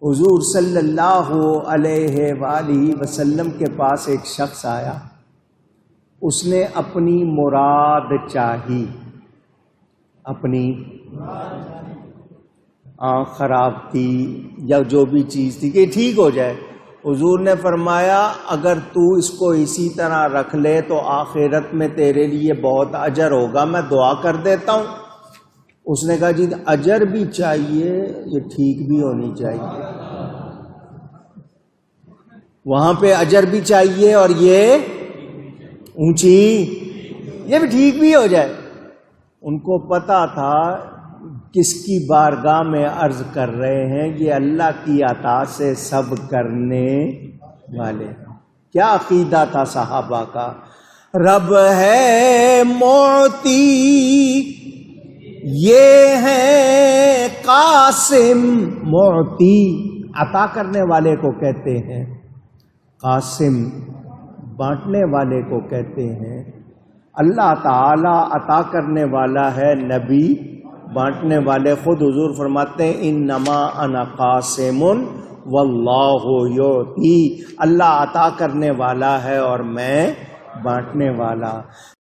حضور صلی اللہ علیہ وآلہ وسلم کے پاس ایک شخص آیا، اس نے اپنی مراد چاہی، اپنی آنکھ خراب تھی یا جو بھی چیز تھی کہ ٹھیک ہو جائے۔ حضور نے فرمایا اگر تو اس کو اسی طرح رکھ لے تو آخرت میں تیرے لیے بہت اجر ہوگا، میں دعا کر دیتا ہوں۔ اس نے کہا جی اجر بھی چاہیے، یہ ٹھیک بھی ہونی چاہیے، وہاں پہ اجر بھی چاہیے اور یہ اونچی، یہ بھی ٹھیک بھی ہو جائے۔ ان کو پتا تھا کس کی بارگاہ میں عرض کر رہے ہیں، یہ اللہ کی عطا سے سب کرنے والے۔ کیا عقیدہ تھا صحابہ کا؟ رب ہے معطی، یہ ہے قاسم۔ معطی عطا کرنے والے کو کہتے ہیں، قاسم بانٹنے والے کو کہتے ہیں۔ اللہ تعالی عطا کرنے والا ہے، نبی بانٹنے والے۔ خود حضور فرماتے ہیں انما انا قاسم واللہ یعطی، اللہ عطا کرنے والا ہے اور میں بانٹنے والا۔